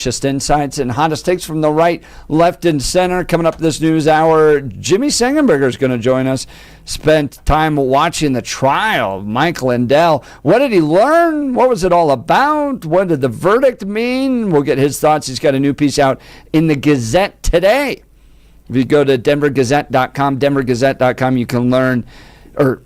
Just insights and hottest takes from the right, left, and center. Coming up this news hour, Jimmy Sengenberger is going to join us. Spent time watching the trial of Mike Lindell. What did he learn? What was it all about? What did the verdict mean? We'll get his thoughts. He's got a new piece out in the Gazette today. If you go to denvergazette.com, you can learn or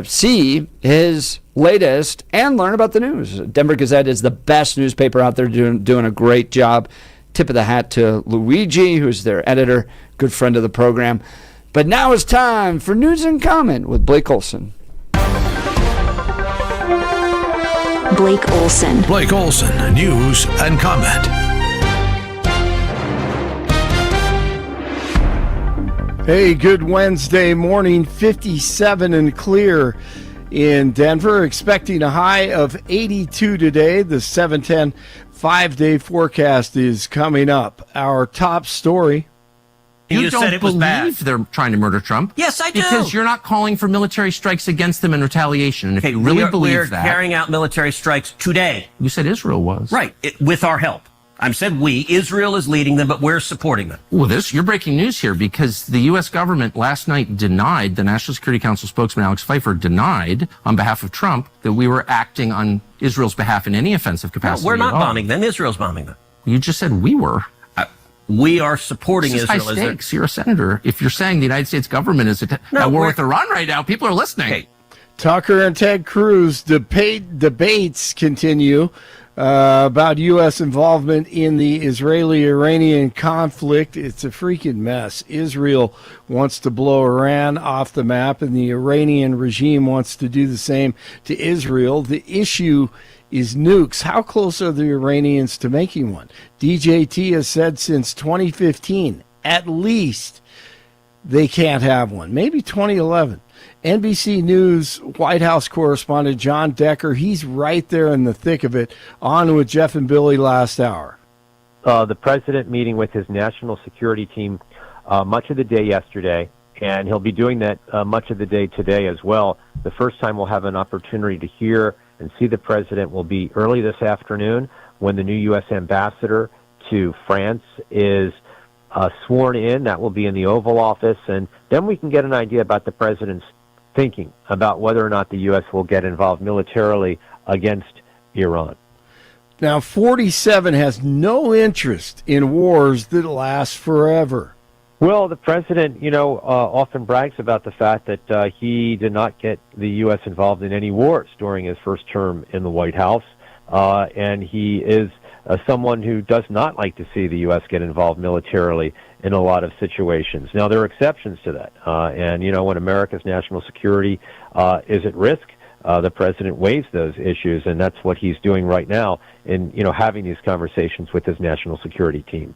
see his latest and learn about the news. Denver Gazette is the best newspaper out there, doing a great job. Tip of the hat to Luigi, who's their editor, good friend of the program. But now it's time for News and Comment with Blake Olson. Blake Olson. Blake Olson, News and Comment. Hey, good Wednesday morning, 57 and clear in Denver. Expecting a high of 82 today. The 7-10 5-day forecast is coming up. Our top story. You don't said it was bad. believe they're trying to murder Trump. Yes, I do. Because you're not calling for military strikes against them in retaliation. And if you really believe that... We're carrying out military strikes today. You said Israel was. Right, with our help. I said we. Israel is leading them, but we're supporting them. Well, you're breaking news here because the U.S. government last night denied, the National Security Council spokesman Alex Pfeiffer denied on behalf of Trump that we were acting on Israel's behalf in any offensive capacity. No, we're not bombing them. Israel's bombing them. You just said we were. We are supporting This is Israel. high stakes. You're a senator. If you're saying the United States government is at war with Iran right now, people are listening. Okay. Tucker and Ted Cruz debates continue about U.S. involvement in the Israeli-Iranian conflict. It's a freaking mess. Israel wants to blow Iran off the map, and the Iranian regime wants to do the same to Israel. The issue is nukes. How close are the Iranians to making one? DJT has said since 2015, at least, they can't have one. Maybe 2011. NBC News White House correspondent John Decker, he's right there in the thick of it, on with Jeff and Billy last hour. The president meeting with his national security team much of the day yesterday, and he'll be doing that much of the day today as well. The first time we'll have an opportunity to hear and see the president will be early this afternoon when the new U.S. ambassador to France is sworn in. That will be in the Oval Office, and then we can get an idea about the president's thinking about whether or not the U.S. will get involved militarily against Iran. Now, 47 has no interest in wars that last forever. Well, the president, often brags about the fact that he did not get the U.S. involved in any wars during his first term in the White House, and he is someone who does not like to see the U.S. get involved militarily in a lot of situations. Now, there are exceptions to that, and, when America's national security is at risk, the president weighs those issues, and that's what he's doing right now in, having these conversations with his national security team.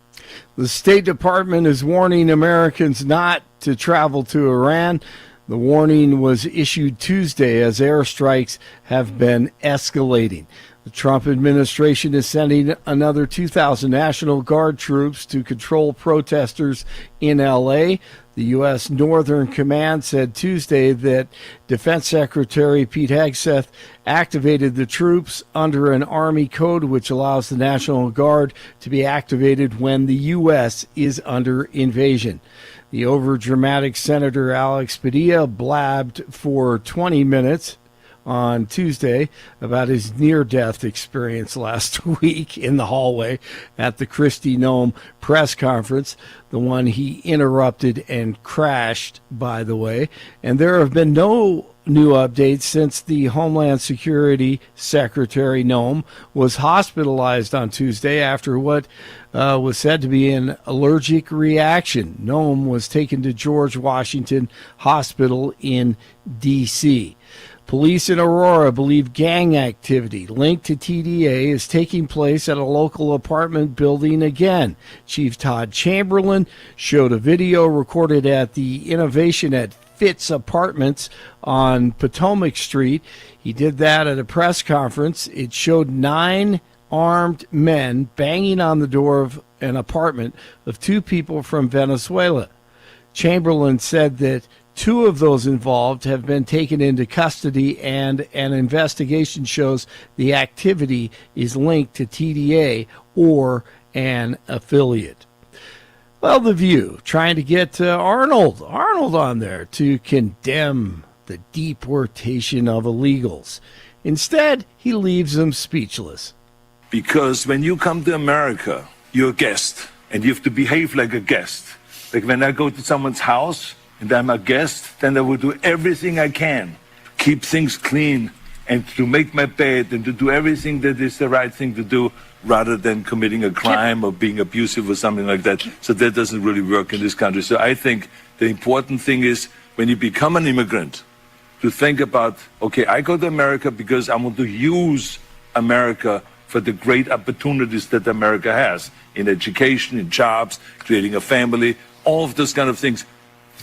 The State Department is warning Americans not to travel to Iran. The warning was issued Tuesday as airstrikes have been escalating. The Trump administration is sending another 2,000 National Guard troops to control protesters in L.A. The U.S. Northern Command said Tuesday that Defense Secretary Pete Hegseth activated the troops under an Army code which allows the National Guard to be activated when the U.S. is under invasion. The overdramatic Senator Alex Padilla blabbed for 20 minutes on Tuesday about his near-death experience last week in the hallway at the Christie Nome press conference, the one he interrupted and crashed, by the way. And there have been no new updates since the Homeland Security Secretary Nome was hospitalized on Tuesday after what was said to be an allergic reaction. Nome was taken to George Washington Hospital in D.C. Police in Aurora believe gang activity linked to TDA is taking place at a local apartment building again. Chief Todd Chamberlain showed a video recorded at the Innovation at Fitz Apartments on Potomac Street. He did that at a press conference. It showed 9 armed men banging on the door of an apartment of 2 people from Venezuela. Chamberlain said that 2 of those involved have been taken into custody, and an investigation shows the activity is linked to TDA or an affiliate. Well, The View trying to get Arnold on there to condemn the deportation of illegals. Instead, he leaves them speechless. Because when you come to America, you're a guest, and you have to behave like a guest. Like when I go to someone's house and I'm a guest, then I will do everything I can to keep things clean and to make my bed and to do everything that is the right thing to do rather than committing a crime or being abusive or something like that. So that doesn't really work in this country. So I think the important thing is when you become an immigrant, to think about, okay, I go to America because I want to use America for the great opportunities that America has in education, in jobs, creating a family, all of those kind of things.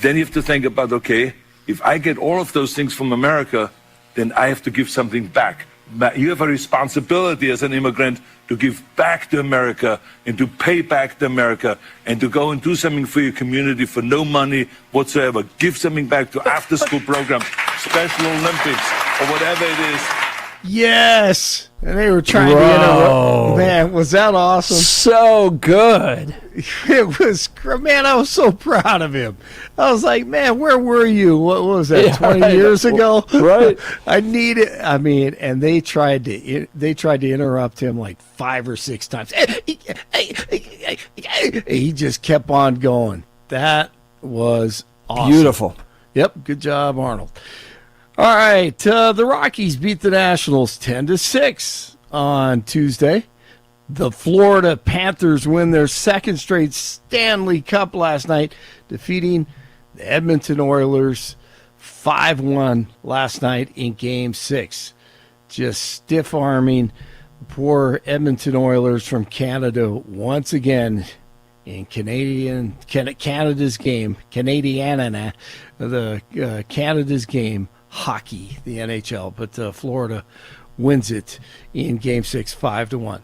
Then you have to think about, okay, if I get all of those things from America, then I have to give something back. You have a responsibility as an immigrant to give back to America and to pay back to America and to go and do something for your community for no money whatsoever. Give something back to after-school programs, Special Olympics, or whatever it is. Yes! And they were trying to interrupt. Man, was that awesome? So good. It was, man, I was so proud of him. I was like, man, where were you? What was that, 20 years ago? Right. And they tried to interrupt him like 5 or 6 times. He just kept on going. That was awesome. Beautiful. Yep, good job, Arnold. All right, the Rockies beat the Nationals 10-6 on Tuesday. The Florida Panthers win their second straight Stanley Cup last night, defeating the Edmonton Oilers 5-1 last night in Game 6. Just stiff-arming the poor Edmonton Oilers from Canada once again in Canada's game, Canada's game. Hockey, the NHL, but Florida wins it in Game 6, 5-1.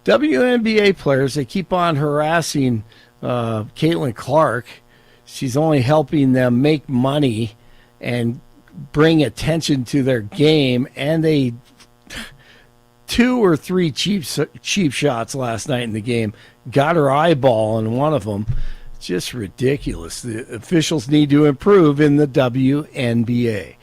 WNBA players, they keep on harassing Caitlin Clark. She's only helping them make money and bring attention to their game, and they 2 or 3 cheap shots last night in the game. Got her eyeball on one of them. Just ridiculous. The officials need to improve in the WNBA.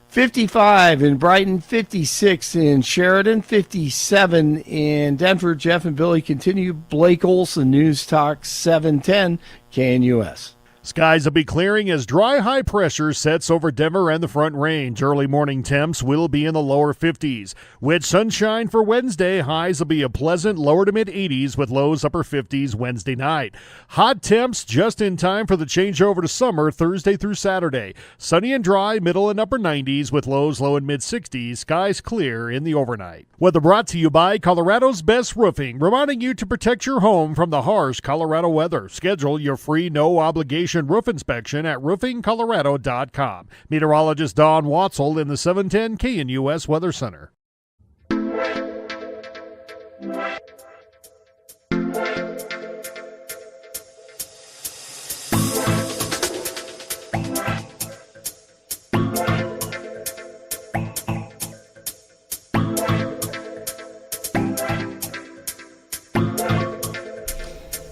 55 in Brighton, 56 in Sheridan, 57 in Denver. Jeff and Billy continue. Blake Olson, News Talk 710 KNUS. Skies will be clearing as dry high pressure sets over Denver and the Front Range. Early morning temps will be in the lower 50s. With sunshine for Wednesday, highs will be a pleasant lower to mid 80s with lows upper 50s Wednesday night. Hot temps just in time for the changeover to summer Thursday through Saturday. Sunny and dry, middle and upper 90s with lows low and mid 60s. Skies clear in the overnight. Weather brought to you by Colorado's Best Roofing, reminding you to protect your home from the harsh Colorado weather. Schedule your free no obligation roof inspection at roofingcolorado.com. Meteorologist Don Watzel in the 710 KNUS Weather Center.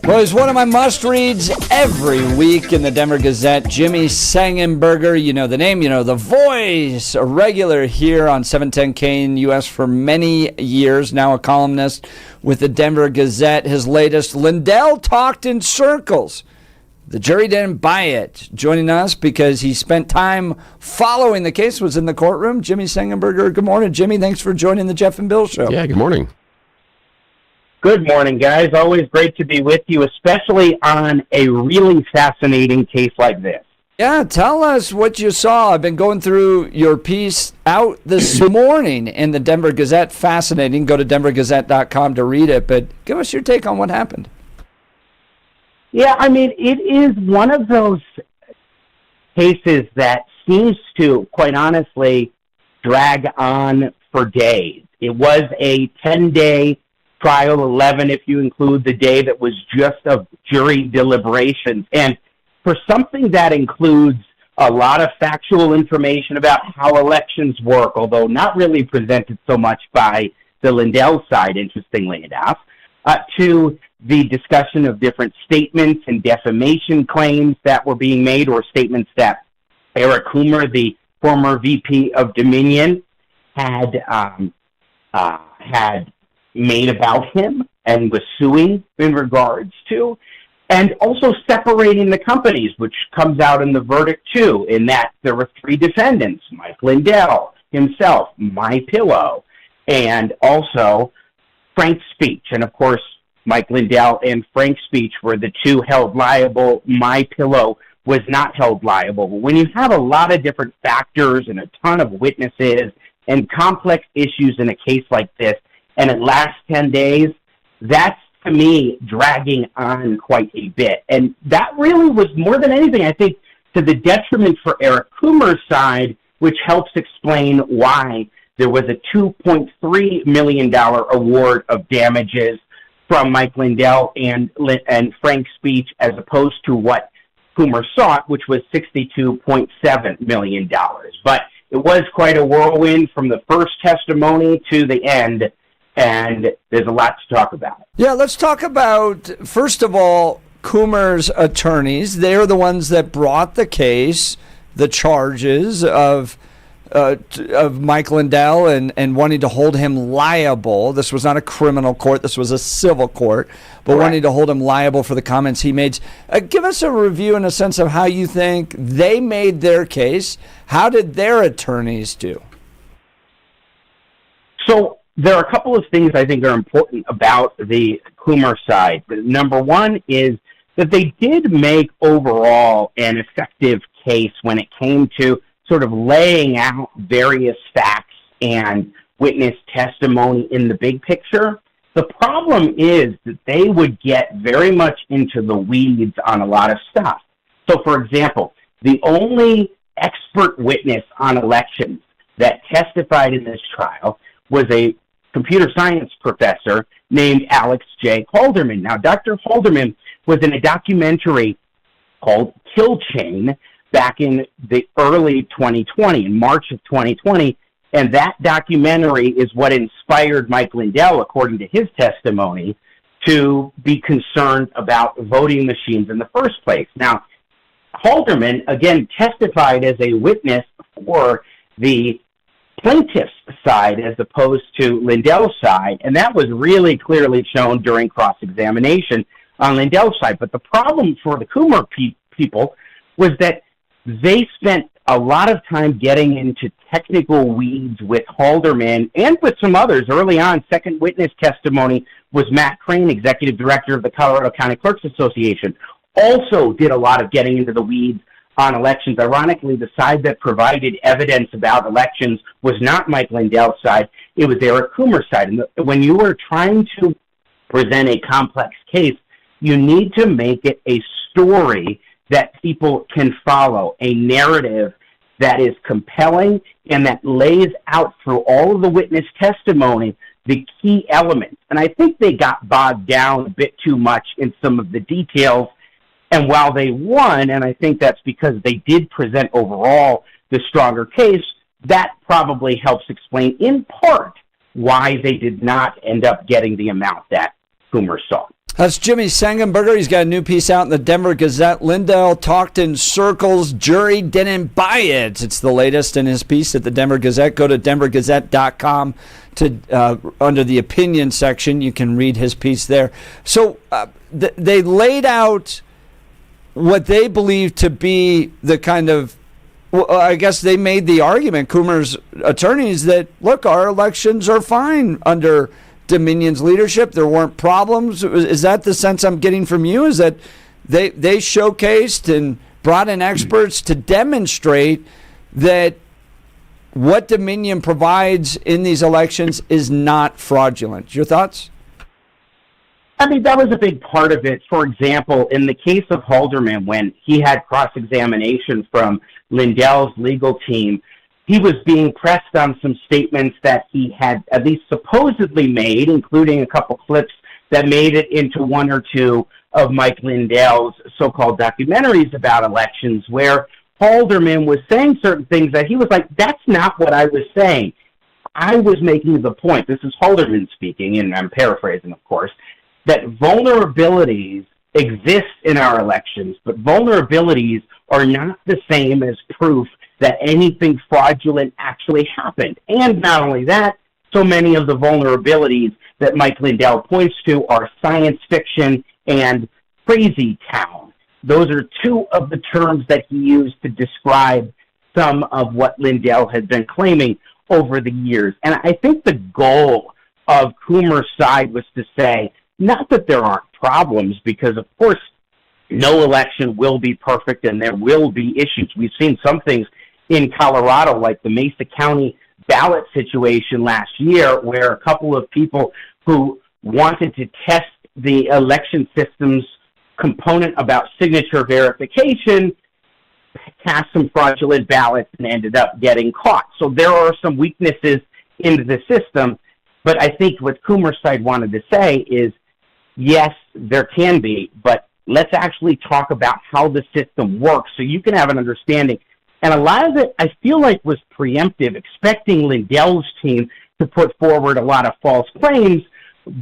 Well, he's one of my must-reads every week in the Denver Gazette. Jimmy Sengenberger, you know the name, you know the voice, a regular here on 710 KNUS for many years, now a columnist with the Denver Gazette. His latest, Lindell Talked in Circles. The jury didn't buy it. Joining us because he spent time following the case, was in the courtroom, Jimmy Sengenberger. Good morning, Jimmy. Thanks for joining the Jeff and Bill Show. Yeah, good morning. Good morning, guys. Always great to be with you, especially on a really fascinating case like this. Yeah, tell us what you saw. I've been going through your piece out this morning in the Denver Gazette. Fascinating. Go to denvergazette.com to read it, but give us your take on what happened. Yeah, I mean, it is one of those cases that seems to, quite honestly, drag on for days. It was a 10-day trial, 11 if you include the day that was just of jury deliberations. And for something that includes a lot of factual information about how elections work, although not really presented so much by the Lindell side, interestingly enough, to the discussion of different statements and defamation claims that were being made, or statements that Eric Coomer, the former VP of Dominion, had made about him and was suing in regards to, and also separating the companies, which comes out in the verdict too, in that there were 3 defendants: Mike Lindell himself, MyPillow, and also Frank Speech. And of course, Mike Lindell and Frank Speech were the 2 held liable. MyPillow was not held liable. But when you have a lot of different factors and a ton of witnesses and complex issues in a case like this, and it lasts 10 days, that's, to me, dragging on quite a bit. And that really was, more than anything, I think, to the detriment for Eric Coomer's side, which helps explain why there was a $2.3 million award of damages from Mike Lindell and Frank Speech, as opposed to what Coomer sought, which was $62.7 million. But it was quite a whirlwind from the first testimony to the end, and there's a lot to talk about. Yeah, let's talk about, first of all, Coomer's attorneys. They're the ones that brought the case, the charges of Mike Lindell and wanting to hold him liable. This was not a criminal court. This was a civil court, but Correct. Wanting to hold him liable for the comments he made. Give us a review in a sense of how you think they made their case. How did their attorneys do? So there are a couple of things I think are important about the Coomer side. Number one is that they did make overall an effective case when it came to sort of laying out various facts and witness testimony in the big picture. The problem is that they would get very much into the weeds on a lot of stuff. So, for example, the only expert witness on elections that testified in this trial was a computer science professor named Alex J. Halderman. Now, Dr. Halderman was in a documentary called Kill Chain back in the early 2020, in March of 2020, and that documentary is what inspired Mike Lindell, according to his testimony, to be concerned about voting machines in the first place. Now, Halderman, again, testified as a witness for the plaintiff's side as opposed to Lindell's side, and that was really clearly shown during cross-examination on Lindell's side. But the problem for the Coomer people was that they spent a lot of time getting into technical weeds with Halderman and with some others. Early on, second witness testimony was Matt Crane, executive director of the Colorado County Clerks Association, also did a lot of getting into the weeds on elections. Ironically, the side that provided evidence about elections was not Mike Lindell's side, it was Eric Coomer's side. And when you are trying to present a complex case, you need to make it a story that people can follow, a narrative that is compelling and that lays out through all of the witness testimony the key elements. And I think they got bogged down a bit too much in some of the details. And while they won, and I think that's because they did present overall the stronger case, that probably helps explain in part why they did not end up getting the amount that Coomer saw. That's Jimmy Sengenberger. He's got a new piece out in the Denver Gazette. Lindell talked in circles. Jury didn't buy it. It's the latest in his piece at the Denver Gazette. Go to denvergazette.com to under the opinion section. You can read his piece there. So they laid out what they believe to be the kind of, well, I guess they made the argument, Coomer's attorneys, that, look, our elections are fine under Dominion's leadership. There weren't problems. Is that the sense I'm getting from you? Is that they showcased and brought in experts to demonstrate that what Dominion provides in these elections is not fraudulent? Your thoughts? I mean, that was a big part of it. For example, in the case of Halderman, when he had cross-examination from Lindell's legal team, he was being pressed on some statements that he had at least supposedly made, including a couple clips that made it into one or two of Mike Lindell's so-called documentaries about elections, where Halderman was saying certain things that he was like, that's not what I was saying. I was making the point, this is Halderman speaking, and I'm paraphrasing, of course, that vulnerabilities exist in our elections, but vulnerabilities are not the same as proof that anything fraudulent actually happened. And not only that, so many of the vulnerabilities that Mike Lindell points to are science fiction and crazy town. Those are two of the terms that he used to describe some of what Lindell has been claiming over the years. And I think the goal of Coomer's side was to say, not that there aren't problems, because of course no election will be perfect and there will be issues. We've seen some things in Colorado, like the Mesa County ballot situation last year, where a couple of people who wanted to test the election system's component about signature verification cast some fraudulent ballots and ended up getting caught. So there are some weaknesses in the system, but I think what Coomer's side wanted to say is, yes, there can be, but let's actually talk about how the system works so you can have an understanding. And a lot of it, I feel like, was preemptive, expecting Lindell's team to put forward a lot of false claims,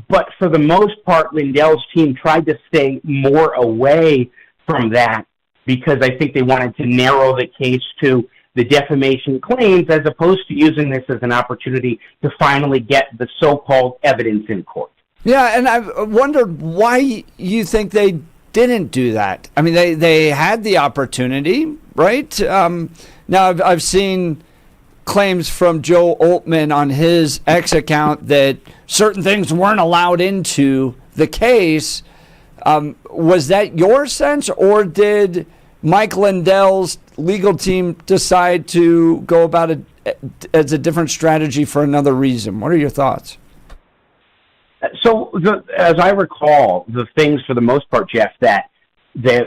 but for the most part, Lindell's team tried to stay more away from that because I think they wanted to narrow the case to the defamation claims as opposed to using this as an opportunity to finally get the so-called evidence in court. Yeah, and I've wondered why you think they didn't do that. I mean, they had the opportunity, right? Now, I've seen claims from Joe Altman on his X account that certain things weren't allowed into the case. Was that your sense, or did Mike Lindell's legal team decide to go about it as a different strategy for another reason? What are your thoughts? So, as I recall, the things for the most part, Jeff, that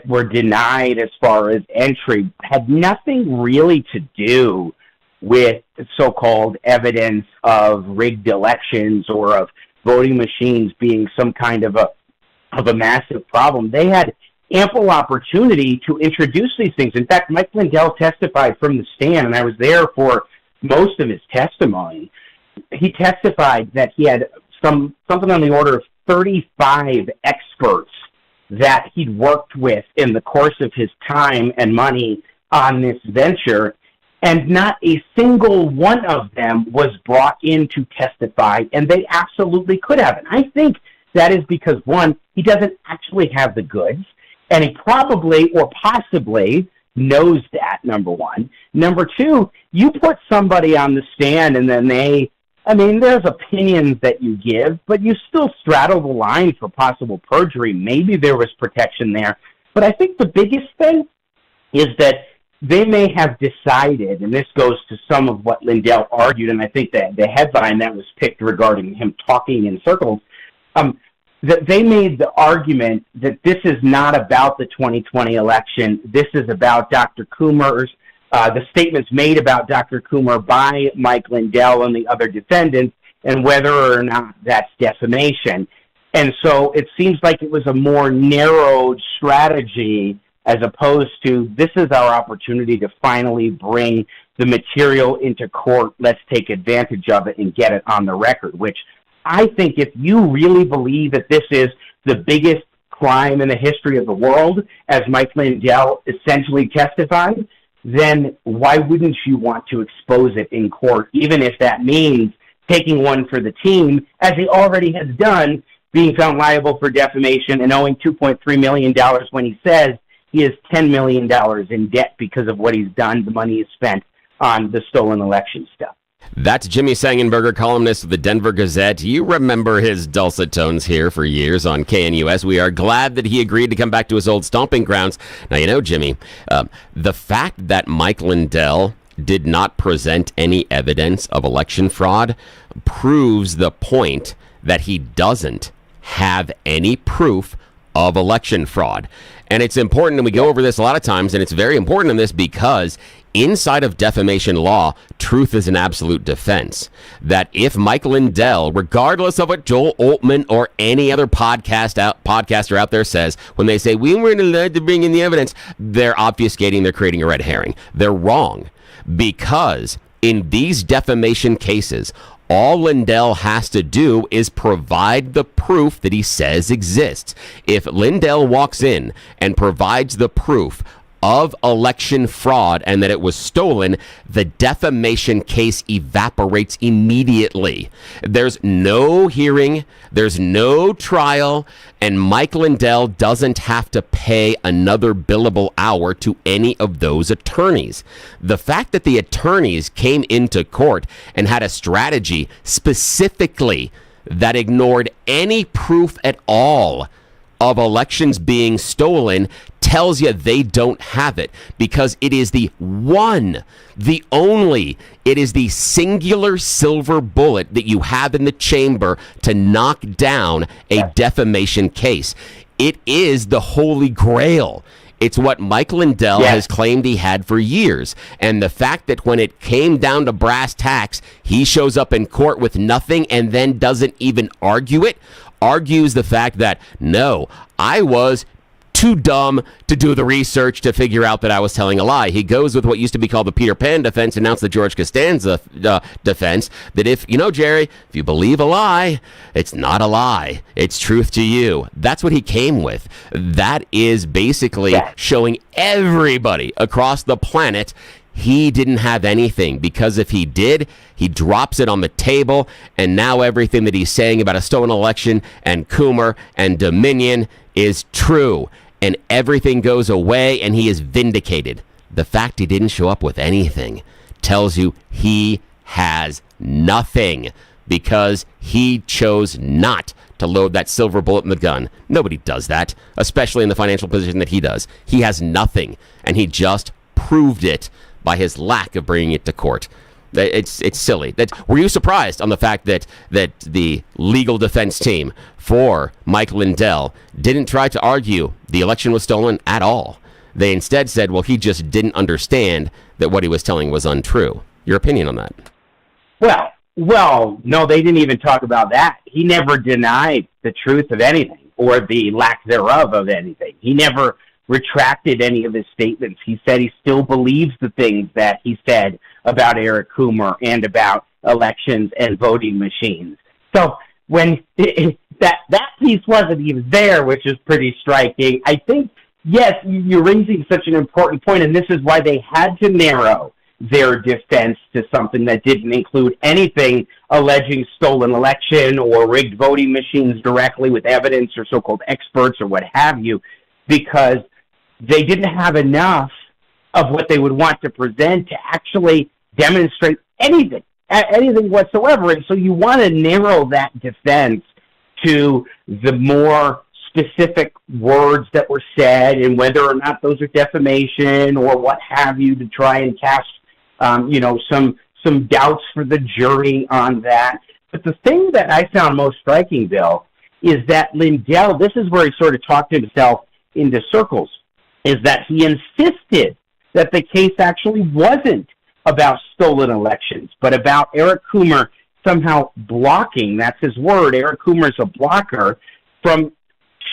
were denied as far as entry had nothing really to do with so-called evidence of rigged elections or of voting machines being some kind of a massive problem. They had ample opportunity to introduce these things. In fact, Mike Lindell testified from the stand, and I was there for most of his testimony. He testified that he had something on the order of 35 experts that he'd worked with in the course of his time and money on this venture, and not a single one of them was brought in to testify, and they absolutely could have. And I think that is because, one, he doesn't actually have the goods, and he probably or possibly knows that, number one. Number two, you put somebody on the stand and then there's opinions that you give, but you still straddle the line for possible perjury. Maybe there was protection there. But I think the biggest thing is that they may have decided, and this goes to some of what Lindell argued, and I think that the headline that was picked regarding him talking in circles, that they made the argument that this is not about the 2020 election. This is about Dr. Coomer's, the statements made about Dr. Coomer by Mike Lindell and the other defendants, and whether or not that's defamation. And so it seems like it was a more narrowed strategy as opposed to, this is our opportunity to finally bring the material into court. Let's take advantage of it and get it on the record, which I think if you really believe that this is the biggest crime in the history of the world, as Mike Lindell essentially testified, then why wouldn't you want to expose it in court, even if that means taking one for the team, as he already has done, being found liable for defamation and owing $2.3 million when he says he is $10 million in debt because of what he's done, the money he's spent on the stolen election stuff. That's Jimmy Sengenberger, columnist of the Denver Gazette. You remember his dulcet tones here for years on KNUS. We are glad that he agreed to come back to his old stomping grounds. Now, you know, Jimmy, the fact that Mike Lindell did not present any evidence of election fraud proves the point that he doesn't have any proof of election fraud. And it's important, and we go over this a lot of times, and it's very important in this because inside of defamation law, truth is an absolute defense. That if Mike Lindell, regardless of what Joel Altman or any other podcaster out there says, when they say, we weren't allowed to bring in the evidence, they're obfuscating, they're creating a red herring. They're wrong, because in these defamation cases, All Lindell has to do is provide the proof that he says exists. If Lindell walks in and provides the proof of election fraud and that it was stolen, the defamation case evaporates immediately. There's no hearing, there's no trial, and Mike Lindell doesn't have to pay another billable hour to any of those attorneys. The fact that the attorneys came into court and had a strategy specifically that ignored any proof at all of elections being stolen tells you they don't have it, because it is the one, the only, it is the singular silver bullet that you have in the chamber to knock down a defamation case. It is the holy grail. It's what Mike Lindell has claimed he had for years. And the fact that when it came down to brass tacks, he shows up in court with nothing and then doesn't even argue it, argues the fact that, no, I was too dumb to do the research to figure out that I was telling a lie. He goes with what used to be called the Peter Pan defense, announced the George Costanza defense, that if, Jerry, if you believe a lie, it's not a lie. It's truth to you. That's what he came with. That is basically showing everybody across the planet he didn't have anything, because if he did, he drops it on the table, and now everything that he's saying about a stolen election and Coomer and Dominion is true, and everything goes away, and he is vindicated. The fact he didn't show up with anything tells you he has nothing, because he chose not to load that silver bullet in the gun. Nobody does that, especially in the financial position that he does. He has nothing, and he just proved it by his lack of bringing it to court. It's silly. Were you surprised on the fact that the legal defense team for Mike Lindell didn't try to argue the election was stolen at all? They instead said, well, he just didn't understand that what he was telling was untrue. Your opinion on that? Well, no, they didn't even talk about that. He never denied the truth of anything or the lack thereof of anything. He never retracted any of his statements. He said he still believes the things that he said about Eric Coomer and about elections and voting machines. So when that piece wasn't even there, which is pretty striking, I think, yes, you're raising such an important point, and this is why they had to narrow their defense to something that didn't include anything alleging stolen election or rigged voting machines directly with evidence or so-called experts or what have you, because they didn't have enough of what they would want to present to actually demonstrate anything whatsoever. And so you want to narrow that defense to the more specific words that were said and whether or not those are defamation or what have you, to try and cast, some doubts for the jury on that. But the thing that I found most striking, Bill, is that Lindell, this is where he sort of talked himself into circles, is that he insisted that the case actually wasn't about stolen elections, but about Eric Coomer somehow blocking, that's his word, Eric Coomer's a blocker, from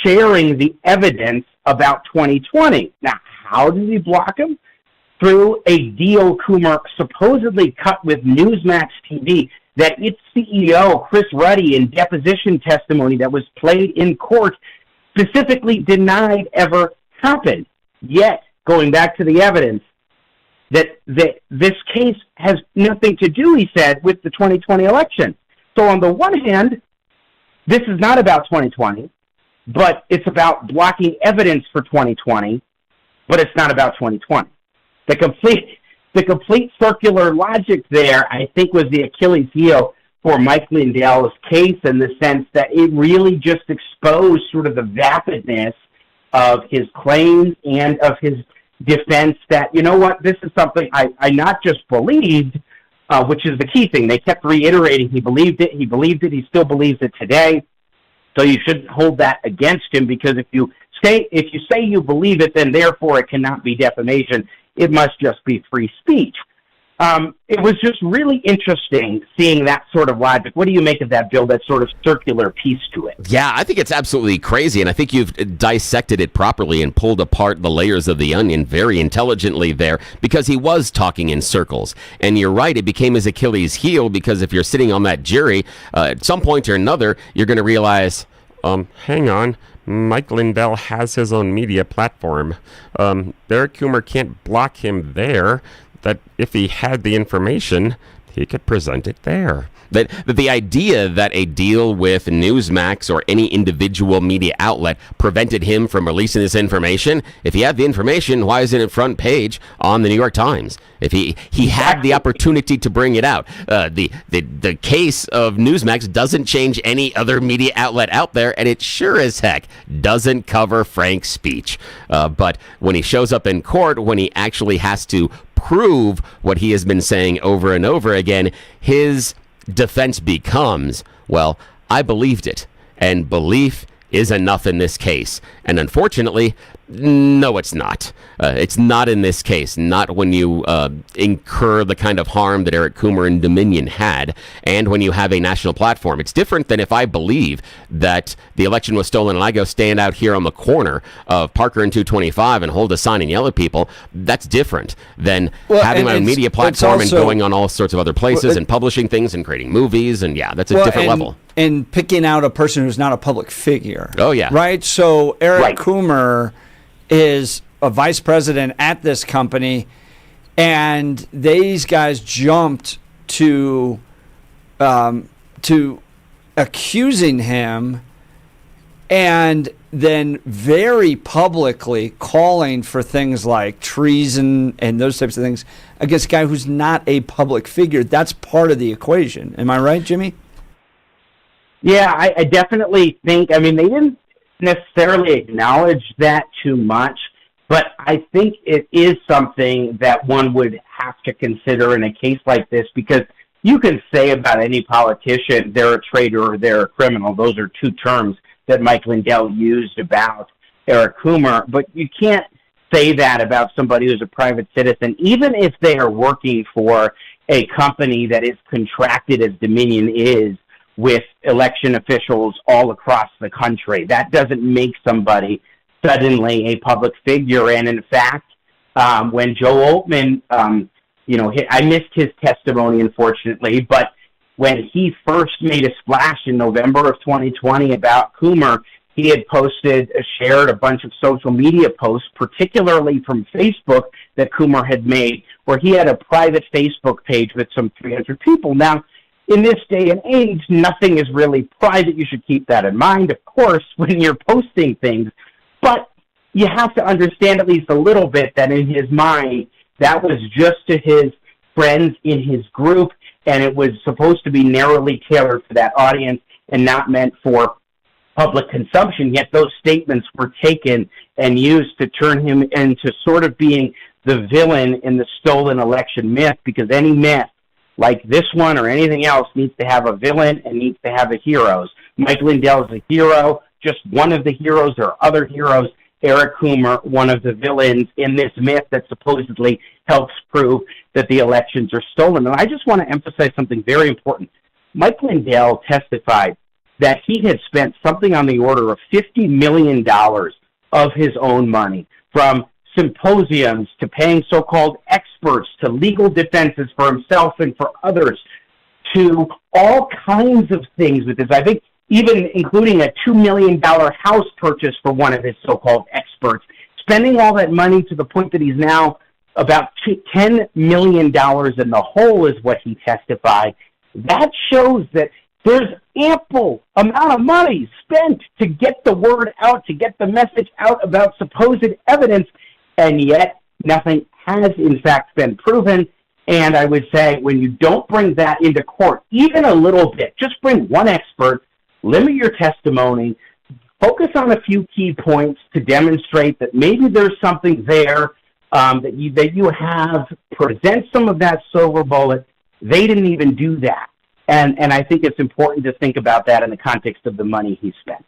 sharing the evidence about 2020. Now, how did he block him? Through a deal Coomer supposedly cut with Newsmax TV that its CEO, Chris Ruddy, in deposition testimony that was played in court, specifically denied ever happened. Yet, going back to the evidence, that this case has nothing to do, he said, with the 2020 election. So on the one hand, this is not about 2020, but it's about blocking evidence for 2020, but it's not about 2020. The complete circular logic there, I think, was the Achilles heel for Mike Lindell's case, in the sense that it really just exposed sort of the vapidness of his claims and of his defense that, this is something I not just believed, which is the key thing. They kept reiterating he believed it, he still believes it today. So you shouldn't hold that against him, because if you say you believe it, then therefore it cannot be defamation. It must just be free speech. it was just really interesting seeing that sort of logic. What do you make of that, Bill, that sort of circular piece to it? Yeah, I think it's absolutely crazy, and I think you've dissected it properly and pulled apart the layers of the onion very intelligently there, because he was talking in circles. And you're right, it became his Achilles heel, because if you're sitting on that jury, at some point or another, you're going to realize, hang on, Mike Lindell has his own media platform. Eric Coomer can't block him there. That if he had the information, he could present it there. That the idea that a deal with Newsmax or any individual media outlet prevented him from releasing this information. If he had the information, why isn't it front page on the New York Times? If he had the opportunity to bring it out. The case of Newsmax doesn't change any other media outlet out there, and it sure as heck doesn't cover Frank's speech. But when he shows up in court, when he actually has to prove what he has been saying over and over again, his defense becomes, well, I believed it, and belief is enough in this case. And unfortunately, no, it's not. It's not in this case, not when you incur the kind of harm that Eric Coomer and Dominion had, and when you have a national platform. It's different than if I believe that the election was stolen and I go stand out here on the corner of Parker and 225 and hold a sign and yell at people. That's different than having my own media platform and going on all sorts of other places and publishing things and creating movies, and that's a different level. And picking out a person who's not a public figure. Oh, yeah. Right? So Eric Coomer is a vice president at this company, and these guys jumped to accusing him, and then very publicly calling for things like treason and those types of things against a guy who's not a public figure. That's part of the equation. Am I right, Jimmy? Yeah, I definitely think, they didn't necessarily acknowledge that too much, but I think it is something that one would have to consider in a case like this, because you can say about any politician, they're a traitor or they're a criminal. Those are two terms that Mike Lindell used about Eric Coomer, but you can't say that about somebody who's a private citizen, even if they are working for a company that is contracted, as Dominion is, with election officials all across the country. That doesn't make somebody suddenly a public figure. And in fact, when Joe Altman, I missed his testimony, unfortunately, but when he first made a splash in November of 2020 about Coomer, he had shared a bunch of social media posts, particularly from Facebook, that Coomer had made, where he had a private Facebook page with some 300 people. Now, in this day and age, nothing is really private. You should keep that in mind, of course, when you're posting things. But you have to understand at least a little bit that in his mind, that was just to his friends in his group, and it was supposed to be narrowly tailored for that audience and not meant for public consumption. Yet those statements were taken and used to turn him into sort of being the villain in the stolen election myth, because any myth like this one or anything else needs to have a villain and needs to have a hero. Mike Lindell is a hero, just one of the heroes. There are other heroes. Eric Coomer, one of the villains in this myth that supposedly helps prove that the elections are stolen. And I just want to emphasize something very important. Mike Lindell testified that he had spent something on the order of $50 million of his own money, from symposiums to paying so-called experts to legal defenses for himself and for others, to all kinds of things with this. I think even including a $2 million house purchase for one of his so-called experts, spending all that money to the point that he's now about $10 million in the hole, is what he testified. That shows that there's ample amount of money spent to get the word out, to get the message out about supposed evidence, and yet nothing has in fact been proven. And I would say when you don't bring that into court, even a little bit, just bring one expert, limit your testimony, focus on a few key points to demonstrate that maybe there's something there that you have, present some of that silver bullet. They didn't even do that. And I think it's important to think about that in the context of the money he spent.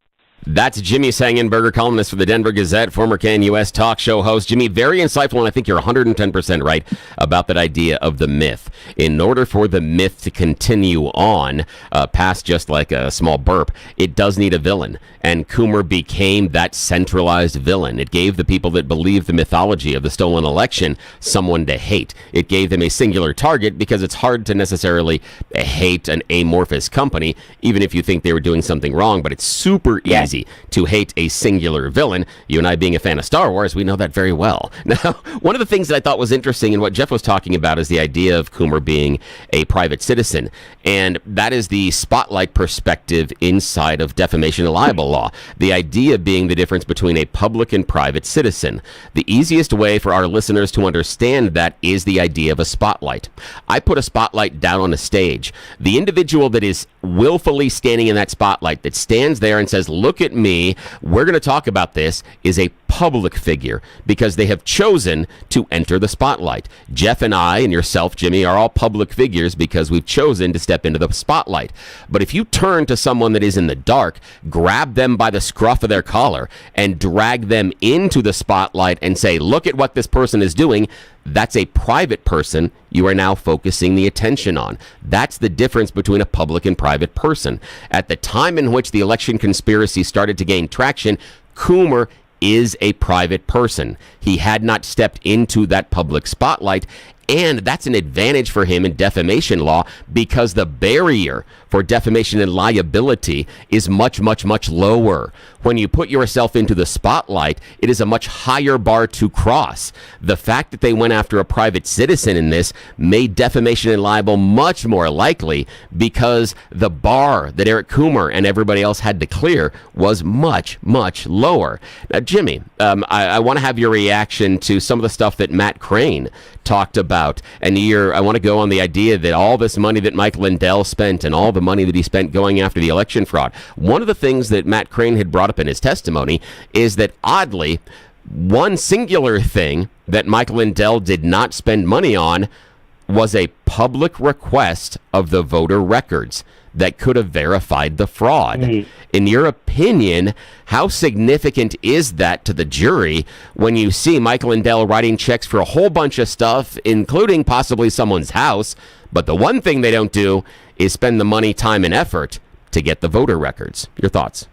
That's Jimmy Sengenberger, columnist for the Denver Gazette, former KNUS talk show host. Jimmy, very insightful, and I think you're 110% right about that idea of the myth. In order for the myth to continue on past just like a small burp, it does need a villain. And Coomer became that centralized villain. It gave the people that believe the mythology of the stolen election someone to hate. It gave them a singular target because it's hard to necessarily hate an amorphous company, even if you think they were doing something wrong, but it's super easy to hate a singular villain. You and I being a fan of Star Wars, we know that very well. Now, one of the things that I thought was interesting in what Jeff was talking about is the idea of Coomer being a private citizen, and that is the spotlight perspective inside of defamation and libel law. The idea being the difference between a public and private citizen. The easiest way for our listeners to understand that is the idea of a spotlight. I put a spotlight down on a stage. The individual that is willfully standing in that spotlight, that stands there and says, look at me, we're going to talk about this, is a public figure because they have chosen to enter the spotlight. Jeff and I and yourself, Jimmy, are all public figures because we've chosen to step into the spotlight. But if you turn to someone that is in the dark, grab them by the scruff of their collar and drag them into the spotlight and say, look at what this person is doing, that's a private person you are now focusing the attention on. That's the difference between a public and private person. At the time in which the election conspiracy started to gain traction, Coomer is a private person. He had not stepped into that public spotlight, and that's an advantage for him in defamation law because the barrier for defamation and liability is much, much, much lower. When you put yourself into the spotlight, it is a much higher bar to cross. The fact that they went after a private citizen in this made defamation and libel much more likely because the bar that Eric Coomer and everybody else had to clear was much, much lower. Now, Jimmy, I want to have your reaction to some of the stuff that Matt Crane talked about. And I want to go on the idea that all this money that Mike Lindell spent and all the money that he spent going after the election fraud. One of the things that Matt Crane had brought up in his testimony is that, oddly, one singular thing that Mike Lindell did not spend money on was a public request of the voter records that could have verified the fraud. Mm-hmm. In your opinion, how significant is that to the jury when you see Mike Lindell writing checks for a whole bunch of stuff, including possibly someone's house, but the one thing they don't do is spend the money, time, and effort to get the voter records? Your thoughts?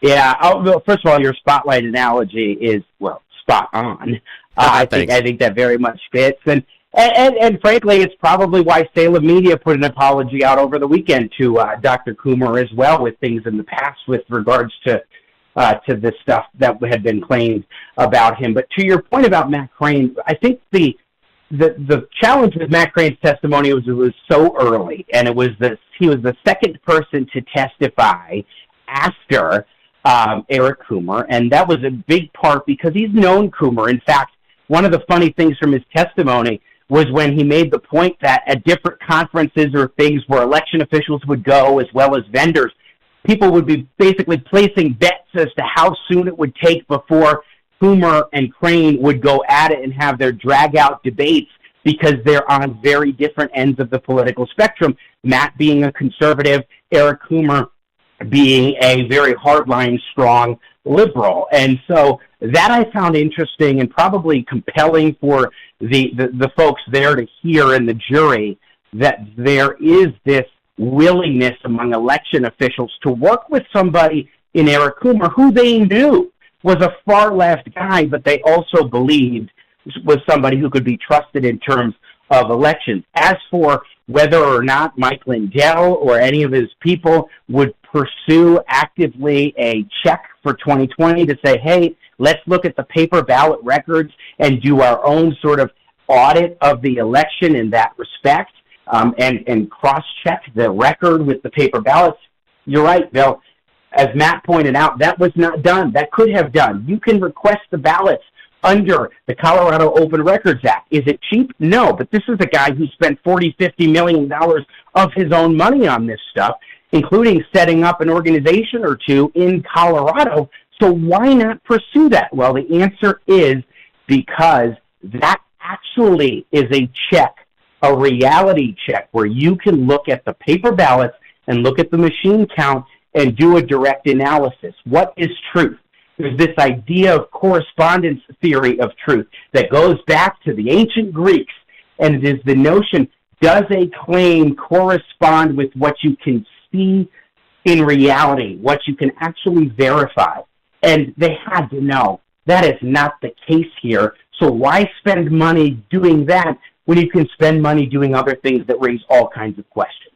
Yeah, well, first of all, your spotlight analogy is, well, spot on. I think that very much fits. And frankly, it's probably why Salem Media put an apology out over the weekend to Dr. Coomer as well, with things in the past with regards to this stuff that had been claimed about him. But to your point about Matt Crane, I think the challenge with Matt Crane's testimony was it was so early, and he was the second person to testify after Eric Coomer, and that was a big part because he's known Coomer. In fact, one of the funny things from his testimony was when he made the point that at different conferences or things where election officials would go, as well as vendors, people would be basically placing bets as to how soon it would take before Coomer and Crane would go at it and have their drag-out debates because they're on very different ends of the political spectrum, Matt being a conservative, Eric Coomer being a very hardline, strong liberal. And so that I found interesting and probably compelling for the folks there to hear in the jury, that there is this willingness among election officials to work with somebody in Eric Coomer who they knew was a far-left guy, but they also believed was somebody who could be trusted in terms of elections. As for whether or not Mike Lindell or any of his people would pursue actively a check for 2020 to say, hey, let's look at the paper ballot records and do our own sort of audit of the election in that respect, and cross-check the record with the paper ballots. You're right, Bill. As Matt pointed out, that was not done. That could have done. You can request the ballots under the Colorado Open Records Act. Is it cheap? No, but this is a guy who spent $40-50 million of his own money on this stuff, including setting up an organization or two in Colorado. So why not pursue that? Well, the answer is because that actually is a check, a reality check, where you can look at the paper ballots and look at the machine count and do a direct analysis. What is truth? There's this idea of correspondence theory of truth that goes back to the ancient Greeks, and it is the notion, does a claim correspond with what you can see in reality, what you can actually verify? And they had to know that is not the case here. So why spend money doing that when you can spend money doing other things that raise all kinds of questions?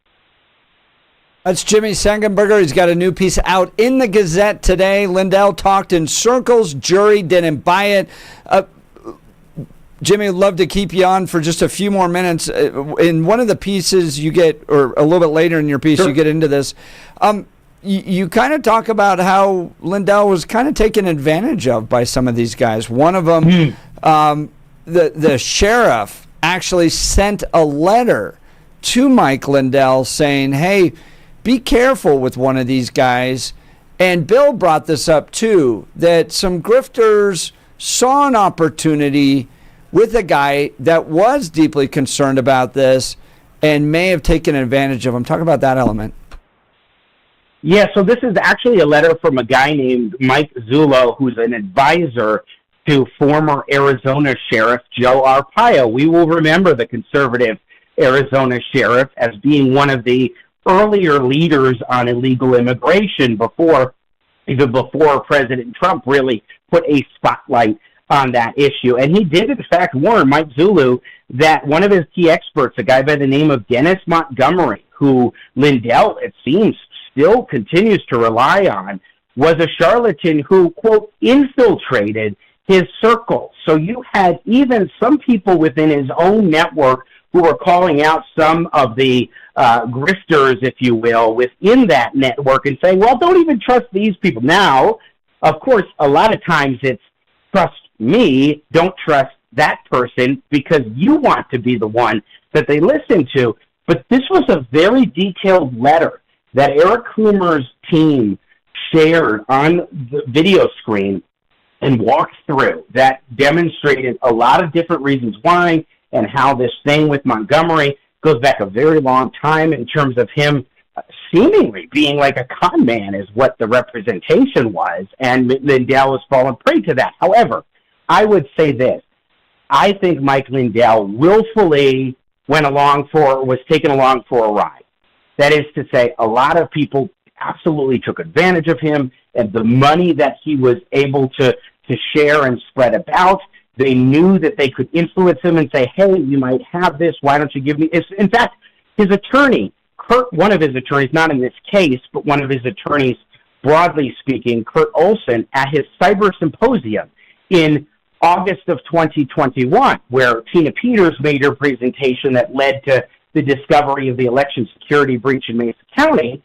That's Jimmy Sengenberger. He's got a new piece out in the Gazette today. Lindell talked in circles. Jury didn't buy it. Jimmy, I'd love to keep you on for just a few more minutes. In one of the pieces you get, or a little bit later in your piece, you get into this. You kind of talk about how Lindell was kind of taken advantage of by some of these guys. One of them, the sheriff actually sent a letter to Mike Lindell saying, hey, be careful with one of these guys. And Bill brought this up too, that some grifters saw an opportunity with a guy that was deeply concerned about this and may have taken advantage of him. Talk about that element. Yeah, so this is actually a letter from a guy named Mike Zullo, who's an advisor to former Arizona Sheriff Joe Arpaio. We will remember the conservative Arizona sheriff as being one of the earlier leaders on illegal immigration even before President Trump really put a spotlight on that issue. And he did, in fact, warn Mike Zullo that one of his key experts, a guy by the name of Dennis Montgomery, who Lindell, it seems, still continues to rely on, was a charlatan who, quote, infiltrated his circle. So you had even some people within his own network who were calling out some of the grifters, if you will, within that network and saying, well, don't even trust these people. Now, of course, a lot of times it's trust me, don't trust that person because you want to be the one that they listen to. But this was a very detailed letter that Eric Coomer's team shared on the video screen and walked through that demonstrated a lot of different reasons why and how this thing with Montgomery goes back a very long time in terms of him seemingly being like a con man is what the representation was, and Lindell has fallen prey to that. However, I would say this. I think Mike Lindell willfully was taken along for a ride. That is to say, a lot of people absolutely took advantage of him and the money that he was able to share and spread about. They knew that they could influence him and say, hey, you might have this. Why don't you give me? In fact, his attorney, one of his attorneys, not in this case, but one of his attorneys, broadly speaking, Kurt Olson, at his cyber symposium in August of 2021, where Tina Peters made her presentation that led to the discovery of the election security breach in Mesa County,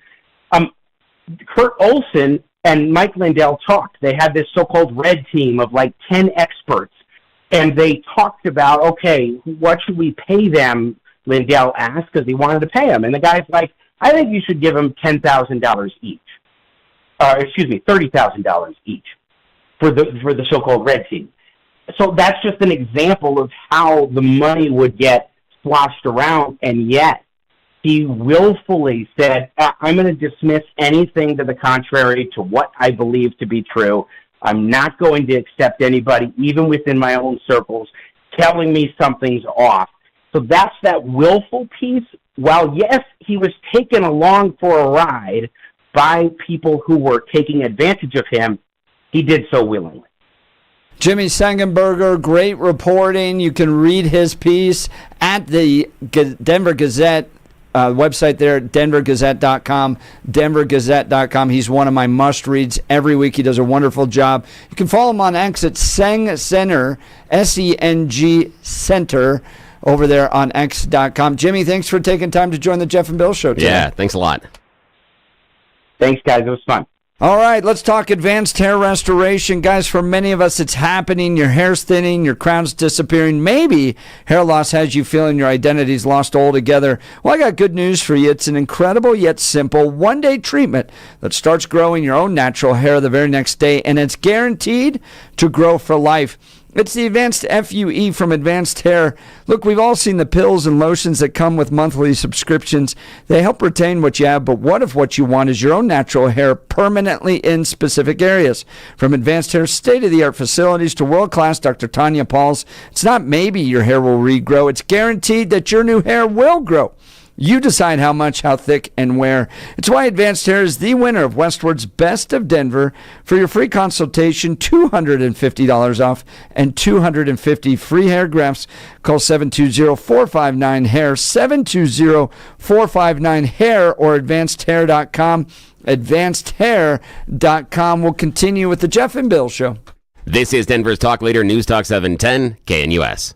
Kurt Olson and Mike Lindell talked. They had this so-called red team of like 10 experts, and they talked about, okay, what should we pay them, Lindell asked, because he wanted to pay them. And the guy's like, I think you should give them $10,000 each. $30,000 each for the so-called red team. So that's just an example of how the money would get sloshed around, and yet he willfully said, I'm going to dismiss anything to the contrary to what I believe to be true. I'm not going to accept anybody, even within my own circles, telling me something's off. So that's that willful piece. While, yes, he was taken along for a ride by people who were taking advantage of him, he did so willingly. Jimmy Sengenberger, great reporting. You can read his piece at the Denver Gazette website there, denvergazette.com, denvergazette.com. He's one of my must-reads every week. He does a wonderful job. You can follow him on X at Seng Center, S-E-N-G Center, over there on X.com. Jimmy, thanks for taking time to join the Jeff and Bill Show today. Yeah, thanks a lot. Thanks, guys. It was fun. All right, let's talk advanced hair restoration. Guys, for many of us, it's happening. Your hair's thinning, your crown's disappearing. Maybe hair loss has you feeling your identity's lost altogether. Well, I got good news for you. It's an incredible yet simple one-day treatment that starts growing your own natural hair the very next day, and it's guaranteed to grow for life. It's the Advanced FUE from Advanced Hair. Look, we've all seen the pills and lotions that come with monthly subscriptions. They help retain what you have, but what if what you want is your own natural hair permanently in specific areas? From Advanced Hair's state-of-the-art facilities to world-class Dr. Tanya Paul's, it's not maybe your hair will regrow. It's guaranteed that your new hair will grow. You decide how much, how thick, and where. It's why Advanced Hair is the winner of Westward's Best of Denver. For your free consultation, $250 off and 250 free hair grafts. Call 720-459-HAIR, 720-459-HAIR, or advancedhair.com. Advancedhair.com. We'll continue with the Jeff and Bill Show. This is Denver's talk leader, News Talk 710, KNUS.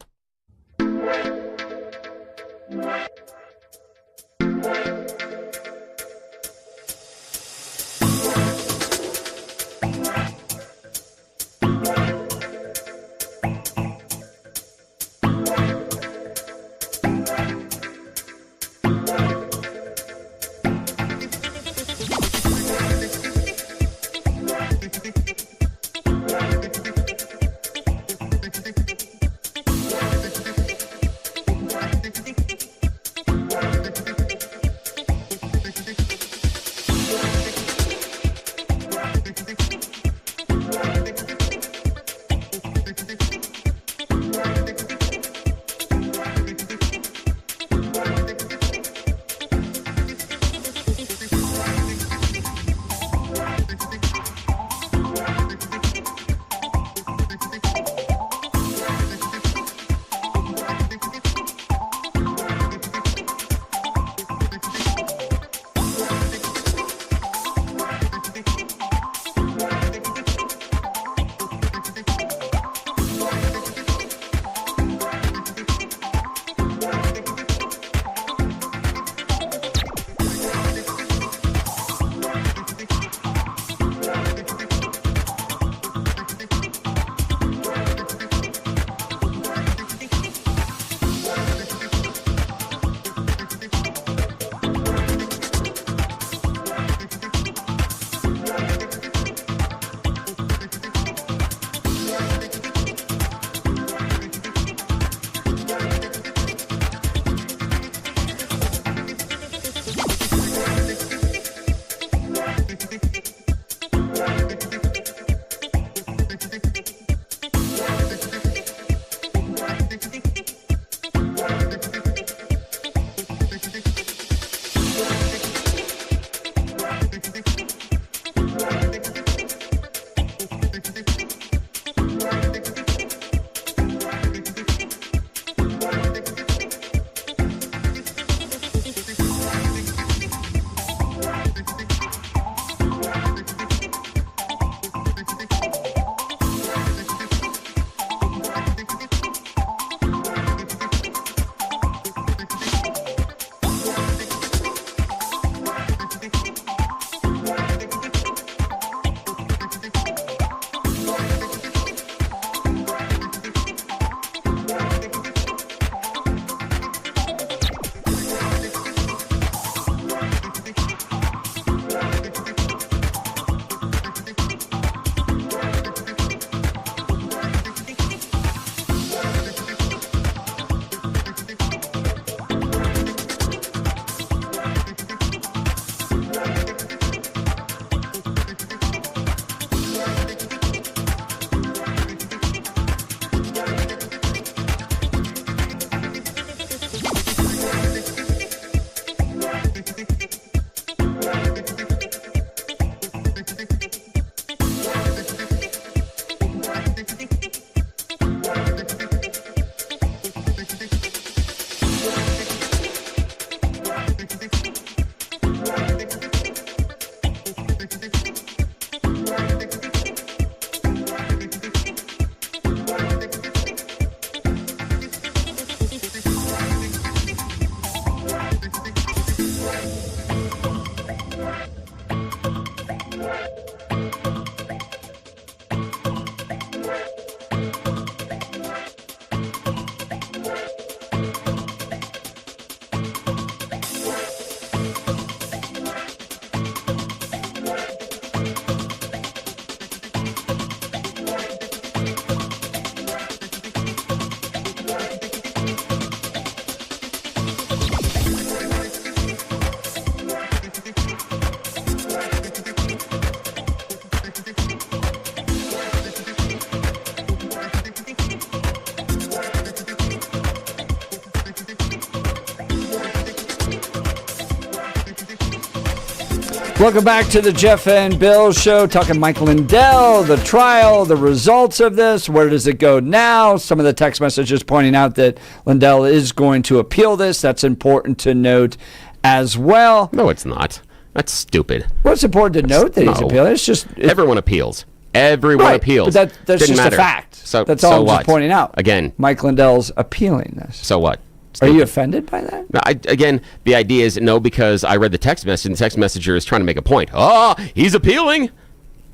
Welcome back to the Jeff and Bill Show, talking Mike Lindell, the trial, the results of this. Where does it go now? Some of the text messages pointing out that Lindell is going to appeal this. That's important to note as well. No, it's not. That's stupid. Well, it's important to note that he's appealing. It's just everyone appeals. Everyone appeals. But that's Didn't just matter. a fact. So that's all I'm what? just pointing out. Again, Mike Lindell's appealing this. So what? Are you offended by that? No, again, the idea is no, because I read the text message, and the text messenger is trying to make a point. Oh, he's appealing.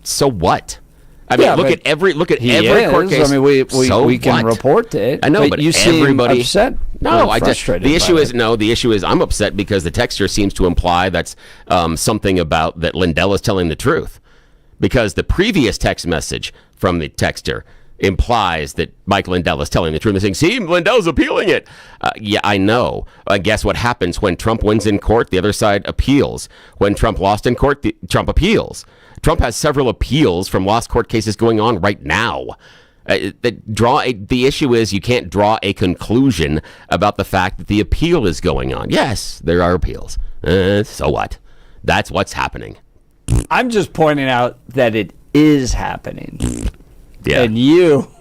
So what? I mean, look at every court case. I mean, we can report it. I know, but you seem upset. No, I just frustrated. the issue is no. The issue is I'm upset because the texter seems to imply that's something about that Lindell is telling the truth, because the previous text message from the texter implies that Mike Lindell is telling the truth. They're saying, see, Lindell's appealing it. Yeah, I know. Guess what happens when Trump wins in court? The other side appeals. When Trump lost in court, Trump appeals. Trump has several appeals from lost court cases going on right now. The issue is you can't draw a conclusion about the fact that the appeal is going on. Yes, there are appeals. So what? That's what's happening. I'm just pointing out that it is happening. Yeah. And you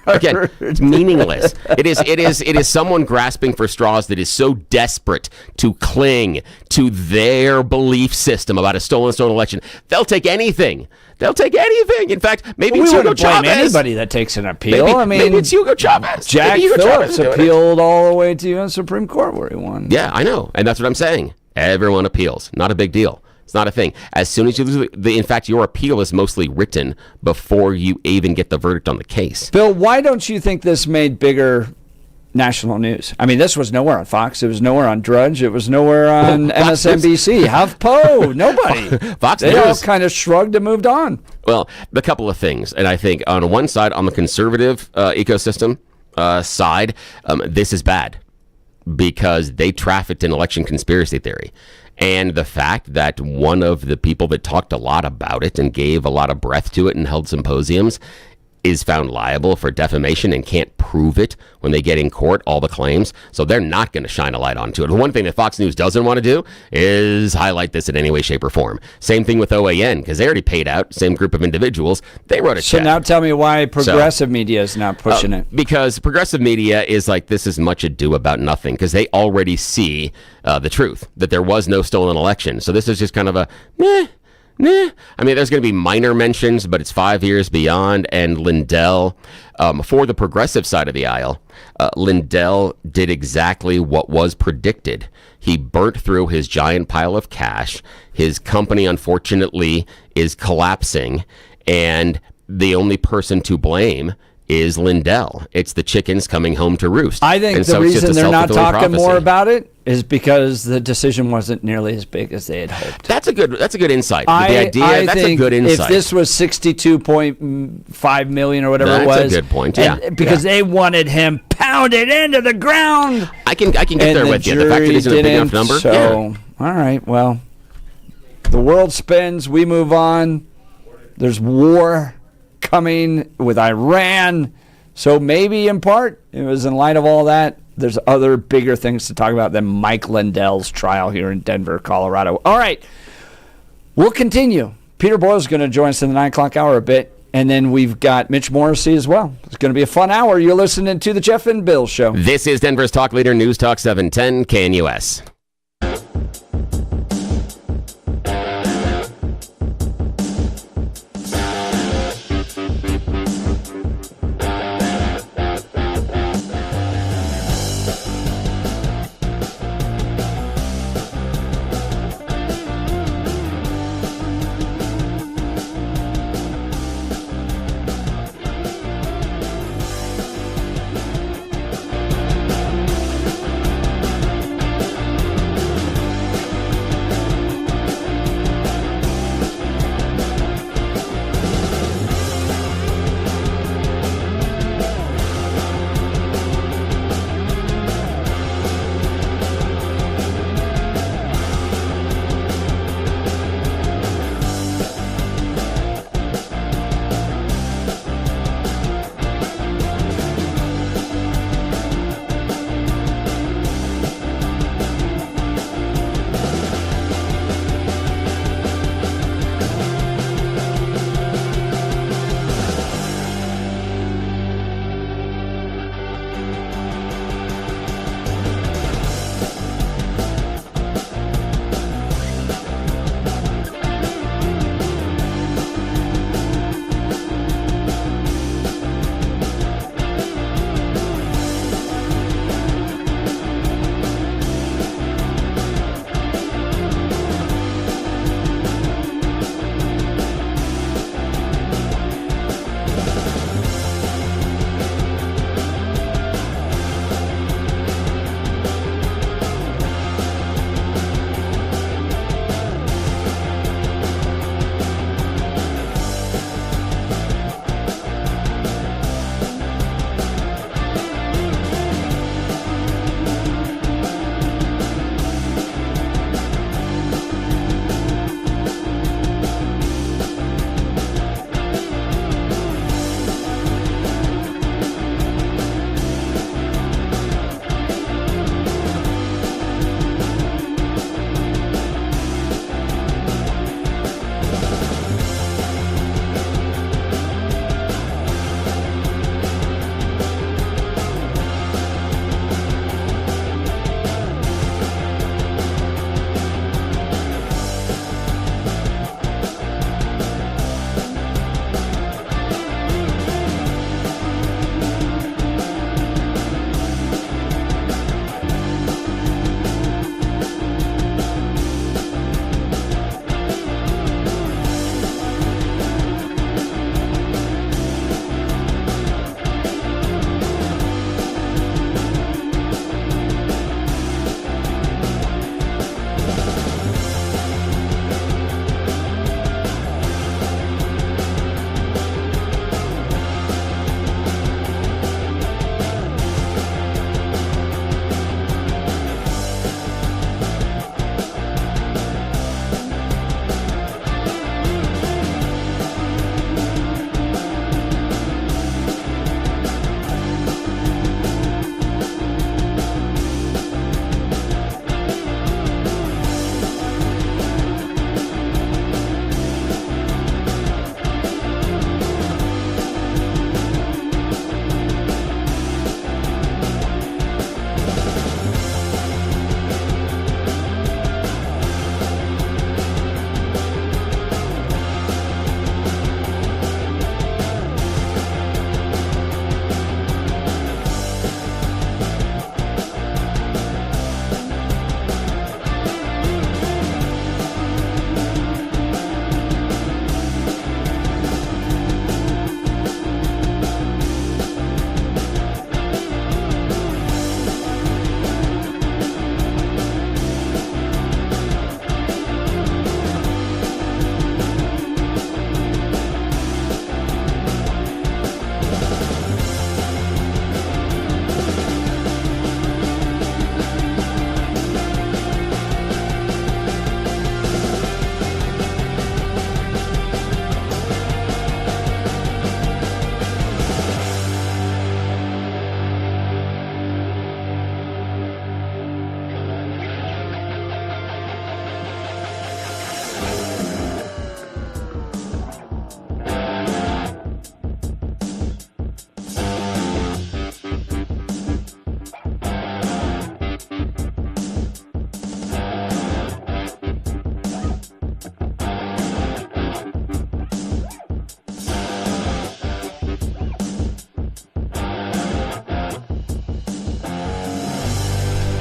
again, it's meaningless. It is someone grasping for straws that is so desperate to cling to their belief system about a stolen election. They'll take anything. They'll take anything. In fact, maybe it's Hugo Chavez. Anybody that takes an appeal. Maybe it's Hugo Chavez. Jack Phillips appealed all the way to U.S. Supreme Court where he won. Yeah, I know, and that's what I'm saying. Everyone appeals. Not a big deal. It's not a thing. As soon as you lose, in fact, your appeal is mostly written before you even get the verdict on the case. Bill, why don't you think this made bigger national news? I mean, this was nowhere on Fox. It was nowhere on Drudge. It was nowhere on MSNBC. HuffPo. Nobody. Fox They News. all kind of shrugged and moved on. Well, a couple of things. And I think on one side, on the conservative ecosystem side, this is bad because they trafficked in election conspiracy theory. And the fact that one of the people that talked a lot about it and gave a lot of breath to it and held symposiums is found liable for defamation and can't prove it when they get in court, all the claims. So they're not going to shine a light onto it. One thing that Fox News doesn't want to do is highlight this in any way, shape, or form. Same thing with OAN, because they already paid out, same group of individuals. They wrote a check. So now tell me why progressive media is not pushing it. Because progressive media is like, this is much ado about nothing, because they already see the truth, that there was no stolen election. So this is just kind of a, I mean, there's going to be minor mentions, but it's 5 years beyond. And Lindell, for the progressive side of the aisle, Lindell did exactly what was predicted. He burnt through his giant pile of cash. His company, unfortunately, is collapsing. And the only person to blame is Lindell. It's the chickens coming home to roost. I think the reason they're not talking more about it is because the decision wasn't nearly as big as they had hoped. That's a good insight. That's a good insight. If this was 62.5 million or whatever it was, that's a good point. Yeah, because they wanted him pounded into the ground. I can get there with you. The fact that it isn't a big enough number. So, all right. Well, the world spins. We move on. There's war coming with Iran. So maybe in part, it was in light of all that, there's other bigger things to talk about than Mike Lindell's trial here in Denver, Colorado. All right. We'll continue. Peter Boyle's going to join us in the 9 o'clock hour a bit. And then we've got Mitch Morrissey as well. It's going to be a fun hour. You're listening to the Jeff and Bill Show. This is Denver's Talk Leader, News Talk 710 KNUS.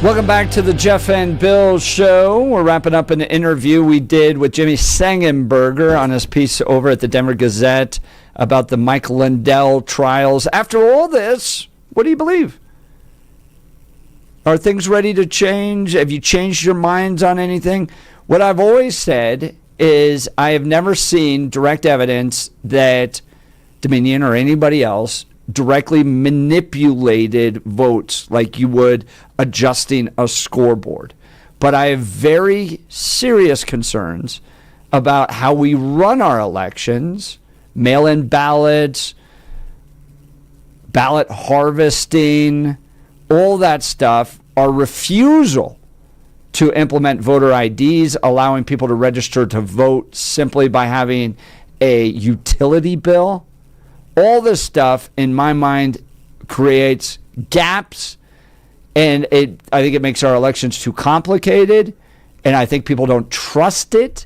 Welcome back to the Jeff and Bill Show. We're wrapping up an interview we did with Jimmy Sengenberger on his piece over at the Denver Gazette about the Mike Lindell trials. After all this, what do you believe? Are things ready to change? Have you changed your minds on anything? What I've always said is I have never seen direct evidence that Dominion or anybody else directly manipulated votes like you would adjusting a scoreboard. But I have very serious concerns about how we run our elections, mail-in ballots, ballot harvesting, all that stuff, our refusal to implement voter IDs, allowing people to register to vote simply by having a utility bill. All this stuff, in my mind, creates gaps, and I think it makes our elections too complicated, and I think people don't trust it.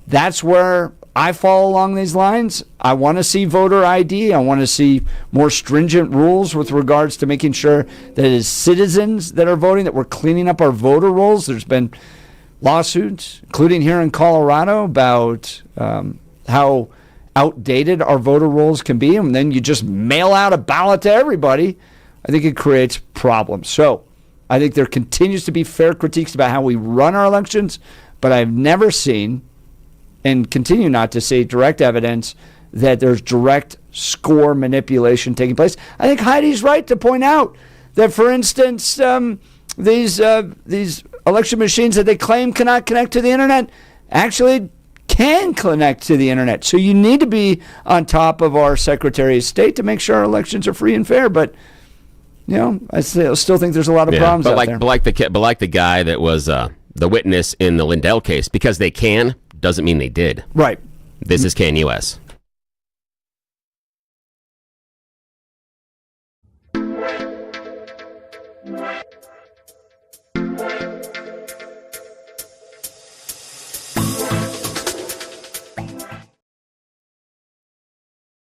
That's where I fall along these lines. I want to see voter ID. I want to see more stringent rules with regards to making sure that it is citizens that are voting, that we're cleaning up our voter rolls. There's been lawsuits, including here in Colorado, about how outdated our voter rolls can be, and then you just mail out a ballot to everybody. I think it creates problems. So I think there continues to be fair critiques about how we run our elections, but I've never seen and continue not to see direct evidence that there's direct score manipulation taking place. I think Heidi's right to point out that, for instance, these election machines that they claim cannot connect to the internet actually can connect to the internet. So you need to be on top of our Secretary of State to make sure our elections are free and fair. But I still think there's a lot of problems out there. But like the guy that was the witness in the Lindell case, because they can doesn't mean they did. Right. This is CanUS.